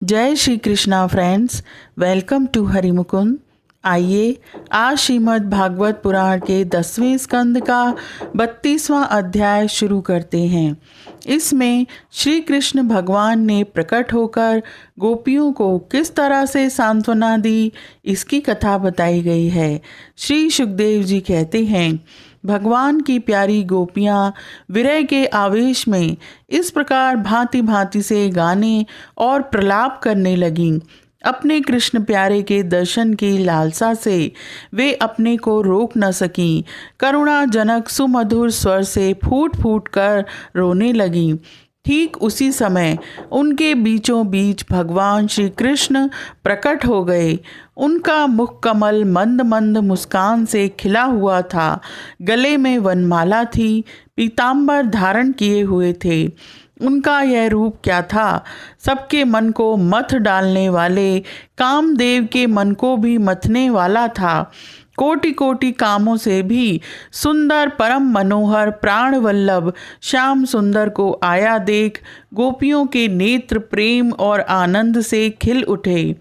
जय Shri Krishna friends, welcome to Harimukund. आइए आज श्रीमद् भागवत पुराण के 10वें स्कंद का 32वां अध्याय शुरू करते हैं। इसमें श्री कृष्ण भगवान ने प्रकट होकर गोपियों को किस तरह से सांत्वना दी, इसकी कथा बताई गई है। श्री सुखदेव जी कहते हैं, भगवान की प्यारी गोपियाँ विरह के आवेश में इस प्रकार भांति भांति से गाने और प्रलाप करने लगीं। अपने कृष्ण प्यारे के दर्शन की लालसा से वे अपने को रोक न सकीं। करुणाजनक सुमधुर स्वर से फूट फूट कर रोने लगीं। ठीक उसी समय उनके बीचों बीच भगवान श्री कृष्ण प्रकट हो गए। उनका मुख कमल मंद मंद मुस्कान से खिला हुआ था। गले में वनमाला थी, पीतांबर धारण किए हुए थे। उनका यह रूप क्या था? सबके मन को मथ डालने वाले, कामदेव के मन को भी मथने वाला था। कोटि कोटि कामों से भी सुंदर, परम मनोहर, प्राण वल्लभ श्याम सुंदर को आया देख गोपियों के नेत्र प्रेम और आनंद से खिल उठे।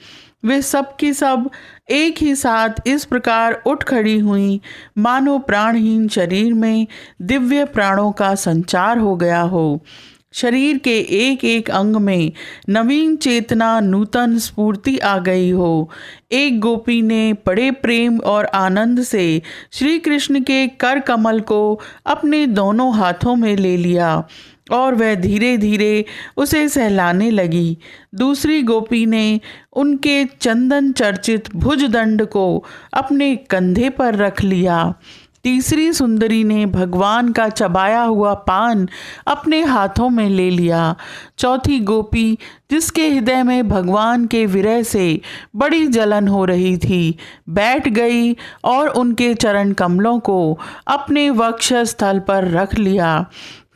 वे सब की सब एक ही साथ इस प्रकार उठ खड़ी हुई, मानो प्राणहीन शरीर में दिव्य प्राणों का संचार हो गया हो। शरीर के एक एक अंग में नवीन चेतना, नूतन स्फूर्ति आ गई हो। एक गोपी ने बड़े प्रेम और आनंद से श्री कृष्ण के कर कमल को अपने दोनों हाथों में ले लिया और वह धीरे धीरे उसे सहलाने लगी। दूसरी गोपी ने उनके चंदन चर्चित भुजदंड को अपने कंधे पर रख लिया। तीसरी सुंदरी ने भगवान का चबाया हुआ पान अपने हाथों में ले लिया। चौथी गोपी, जिसके हृदय में भगवान के विरह से बड़ी जलन हो रही थी, बैठ गई और उनके चरण कमलों को अपने वक्षस्थल पर रख लिया।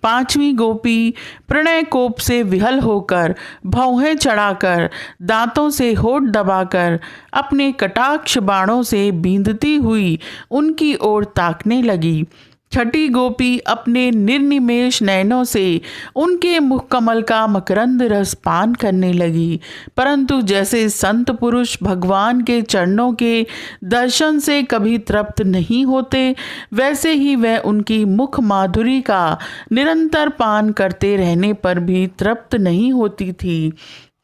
पांचवी गोपी प्रणय कोप से विहल होकर, भौहें चढ़ाकर, दांतों से होठ दबाकर, अपने कटाक्ष बाणों से बींधती हुई उनकी ओर ताकने लगी। छठी गोपी अपने निर्निमेष नयनों से उनके मुख कमल का मकरंद रस पान करने लगी। परंतु जैसे संत पुरुष भगवान के चरणों के दर्शन से कभी तृप्त नहीं होते, वैसे ही वह उनकी मुख माधुरी का निरंतर पान करते रहने पर भी तृप्त नहीं होती थी।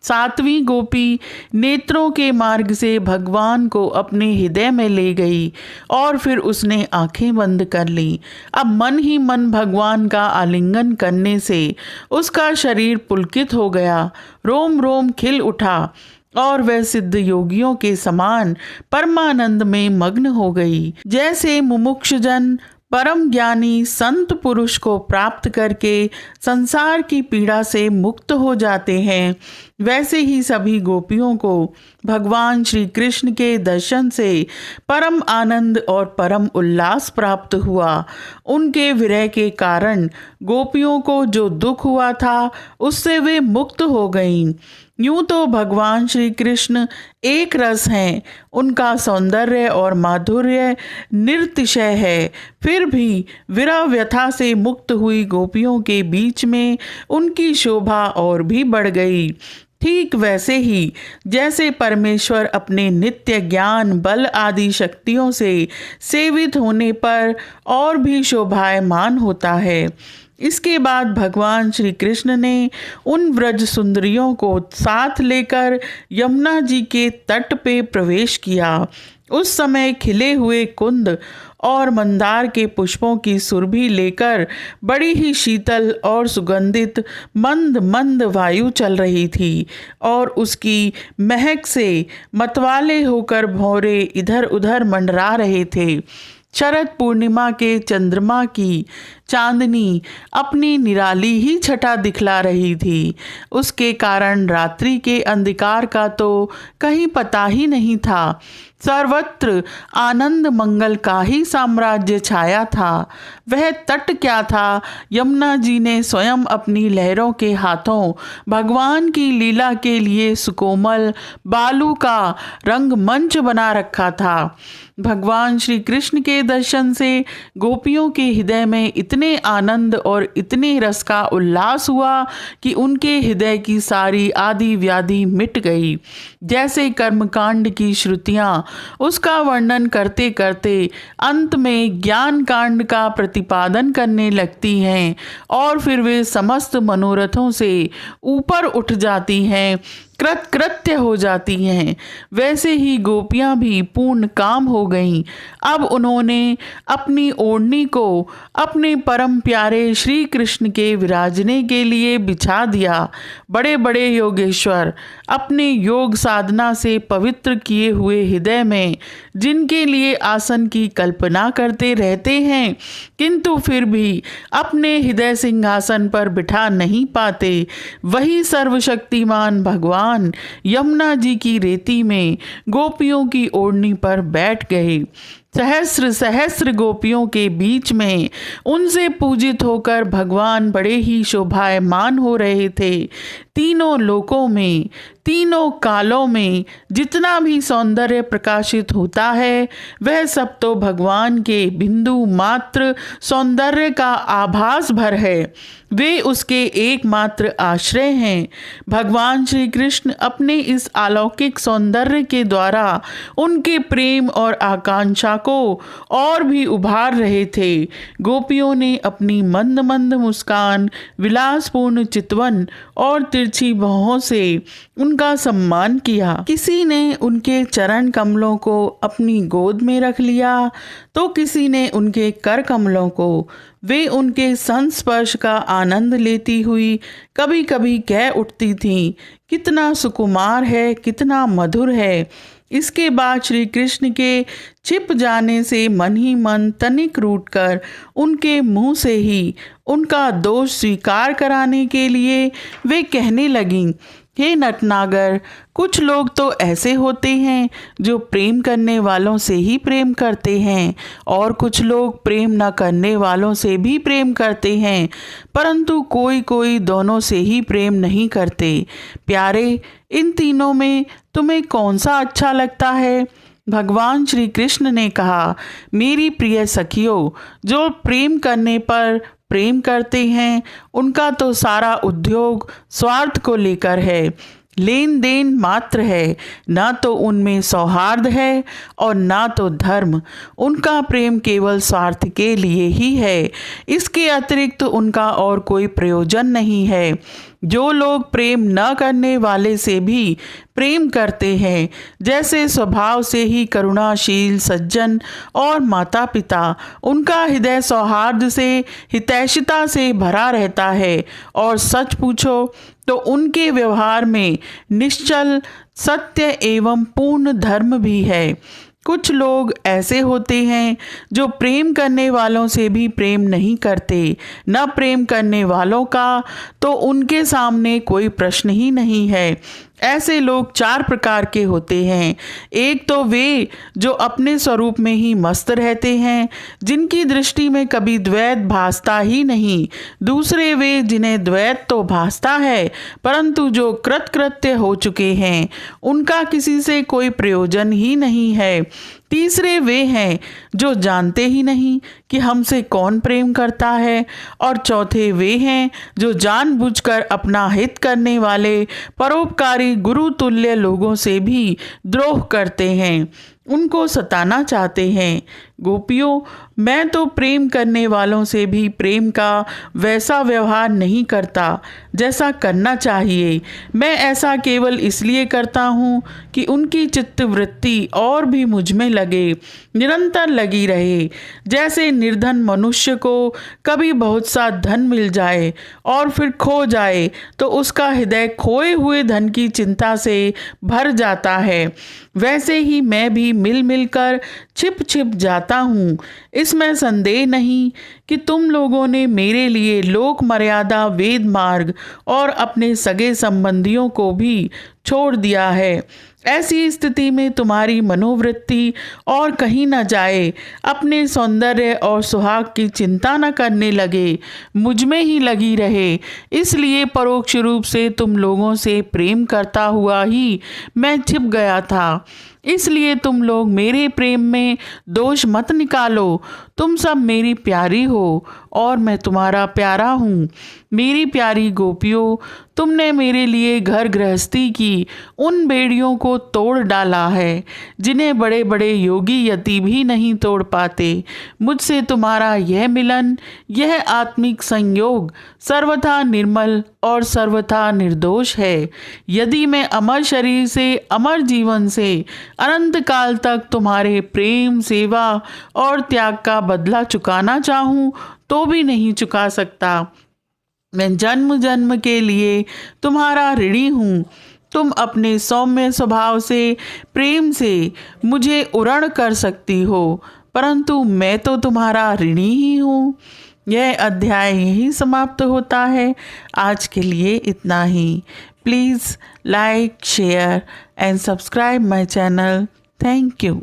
सातवीं गोपी नेत्रों के मार्ग से भगवान को अपने हृदय में ले गई और फिर उसने आंखें बंद कर ली। अब मन ही मन भगवान का आलिंगन करने से उसका शरीर पुलकित हो गया, रोम रोम खिल उठा और वह सिद्ध योगियों के समान परमानंद में मग्न हो गई। जैसे मुमुक्षुजन परम ज्ञानी संत पुरुष को प्राप्त करके संसार की पीड़ा से मुक्त हो जाते हैं, वैसे ही सभी गोपियों को भगवान श्री कृष्ण के दर्शन से परम आनंद और परम उल्लास प्राप्त हुआ। उनके विरह के कारण गोपियों को जो दुख हुआ था, उससे वे मुक्त हो गईं। यूं तो भगवान श्री कृष्ण एक रस हैं, उनका सौंदर्य और माधुर्य निरतिशय है, फिर भी विरह व्यथा से मुक्त हुई गोपियों के बीच में उनकी शोभा और भी बढ़ गई। ठीक वैसे ही जैसे परमेश्वर अपने नित्य ज्ञान, बल आदि शक्तियों से सेवित होने पर और भी शोभायमान होता है। इसके बाद भगवान श्री कृष्ण ने उन व्रज सुंदरियों को साथ लेकर यमुना जी के तट पे प्रवेश किया। उस समय खिले हुए कुंद और मंदार के पुष्पों की सुरभि लेकर बड़ी ही शीतल और सुगंधित मंद मंद वायु चल रही थी और उसकी महक से मतवाले होकर भौरे इधर उधर मंडरा रहे थे। शरद पूर्णिमा के चंद्रमा की चांदनी अपनी निराली ही छटा दिखला रही थी। उसके कारण रात्रि के अंधकार का तो कहीं पता ही नहीं था। सर्वत्र आनंद मंगल का ही साम्राज्य छाया था। वह तट क्या था? यमुना जी ने स्वयं अपनी लहरों के हाथों भगवान की लीला के लिए सुकोमल बालू का रंगमंच बना रखा था। भगवान श्री कृष्ण के दर्शन से गोपियों के हृदय में इतनी इतने आनंद और इतने रस का उल्लास हुआ कि उनके हृदय की सारी आदि व्याधि मिट गई। जैसे कर्मकांड की श्रुतियाँ उसका वर्णन करते करते अंत में ज्ञान कांड का प्रतिपादन करने लगती हैं और फिर वे समस्त मनोरथों से ऊपर उठ जाती हैं, कृत्य हो जाती हैं, वैसे ही गोपियां भी पूर्ण काम हो गईं। अब उन्होंने अपनी ओढ़नी को अपने परम प्यारे श्री कृष्ण के विराजने के लिए बिछा दिया। बड़े बड़े योगेश्वर अपने योग साधना से पवित्र किए हुए हृदय में जिनके लिए आसन की कल्पना करते रहते हैं, किंतु फिर भी अपने हृदय सिंहासन पर बिठा नहीं पाते, वही सर्वशक्तिमान भगवान यमुना जी की रेती में गोपियों की ओढ़नी पर बैठ गए। सहस्र सहस्र गोपियों के बीच में उनसे पूजित होकर भगवान बड़े ही शोभायमान हो रहे थे। तीनों लोकों में, तीनों कालों में जितना भी सौंदर्य प्रकाशित होता है वह सब तो भगवान के बिंदु मात्र सौंदर्य का आभास भर है। वे उसके एकमात्र आश्रय हैं। भगवान श्री कृष्ण अपने इस अलौकिक सौंदर्य के द्वारा उनके प्रेम और आकांक्षा को और भी उभार रहे थे। गोपियों ने अपनी मंद मंद मुस्कान, विलासपूर्ण चितवन और तिरछी भौहों से उनका सम्मान किया। किसी ने उनके चरण कमलों को अपनी गोद में रख लिया तो किसी ने उनके कर कमलों को। वे उनके संस्पर्श का आनंद लेती हुई कभी कभी कह उठती थीं, कितना सुकुमार है, कितना मधुर है। इसके बाद श्री कृष्ण के छिप जाने से मन ही मन तनिक रूठकर उनके मुंह से ही उनका दोष स्वीकार कराने के लिए वे कहने लगीं, हे नटनागर, कुछ लोग तो ऐसे होते हैं जो प्रेम करने वालों से ही प्रेम करते हैं और कुछ लोग प्रेम न करने वालों से भी प्रेम करते हैं, परंतु कोई कोई दोनों से ही प्रेम नहीं करते। प्यारे, इन तीनों में तुम्हें कौन सा अच्छा लगता है? भगवान श्री कृष्ण ने कहा, मेरी प्रिय सखियों, जो प्रेम करने पर प्रेम करते हैं उनका तो सारा उद्योग स्वार्थ को लेकर है, लेन देन मात्र है, ना तो उनमें सौहार्द है और ना तो धर्म। उनका प्रेम केवल स्वार्थ के लिए ही है, इसके अतिरिक्त उनका और कोई प्रयोजन नहीं है। जो लोग प्रेम न करने वाले से भी प्रेम करते हैं, जैसे स्वभाव से ही करुणाशील सज्जन और माता पिता, उनका हृदय सौहार्द से, हितैषिता से भरा रहता है और सच पूछो तो उनके व्यवहार में निश्चल सत्य एवं पूर्ण धर्म भी है। कुछ लोग ऐसे होते हैं जो प्रेम करने वालों से भी प्रेम नहीं करते, न प्रेम करने वालों का तो उनके सामने कोई प्रश्न ही नहीं है। ऐसे लोग चार प्रकार के होते हैं। एक तो वे जो अपने स्वरूप में ही मस्त रहते हैं, जिनकी दृष्टि में कभी द्वैत भासता ही नहीं। दूसरे वे जिन्हें द्वैत तो भासता है परंतु जो कृतकृत्य हो चुके हैं, उनका किसी से कोई प्रयोजन ही नहीं है। तीसरे वे हैं जो जानते ही नहीं कि हमसे कौन प्रेम करता है। और चौथे वे हैं जो जानबूझकर अपना हित करने वाले परोपकारी गुरु तुल्य लोगों से भी द्रोह करते हैं, उनको सताना चाहते हैं। गोपियों, मैं तो प्रेम करने वालों से भी प्रेम का वैसा व्यवहार नहीं करता जैसा करना चाहिए। मैं ऐसा केवल इसलिए करता हूँ कि उनकी चित्तवृत्ति और भी मुझ में लगे, निरंतर लगी रहे। जैसे निर्धन मनुष्य को कभी बहुत सा धन मिल जाए और फिर खो जाए तो उसका हृदय खोए हुए धन की चिंता से भर जाता है, वैसे ही मैं भी मिल मिलकर छिप छिप जाता हूँ। इसमें संदेह नहीं कि तुम लोगों ने मेरे लिए लोक मर्यादा, वेद मार्ग और अपने सगे संबंधियों को भी छोड़ दिया है। ऐसी स्थिति में तुम्हारी मनोवृत्ति और कहीं न जाए, अपने सौंदर्य और सुहाग की चिंता न करने लगे, मुझ में ही लगी रहे। इसलिए परोक्ष रूप से तुम लोगों से प्रेम करता हुआ ही मैं छिप गया था। इसलिए तुम लोग मेरे प्रेम में दोष मत निकालो। तुम सब मेरी प्यारी हो और मैं तुम्हारा प्यारा हूँ। मेरी प्यारी गोपियों, तुमने मेरे लिए घर गृहस्थी की उन बेड़ियों को तोड़ डाला है जिन्हें बड़े बड़े योगी यति भी नहीं तोड़ पाते। मुझसे तुम्हारा यह मिलन, यह आत्मिक संयोग सर्वथा निर्मल और सर्वथा निर्दोष है। यदि मैं अमर शरीर से, अमर जीवन से अनंत काल तक तुम्हारे प्रेम, सेवा और त्याग का बदला चुकाना चाहूं तो भी नहीं चुका सकता। मैं जन्म जन्म के लिए तुम्हारा ऋणी हूँ। तुम अपने सौम्य स्वभाव से, प्रेम से मुझे उरण कर सकती हो, परंतु मैं तो तुम्हारा ऋणी ही हूँ। यह अध्याय यही समाप्त होता है। आज के लिए इतना ही। Please like, share and subscribe my channel. Thank you.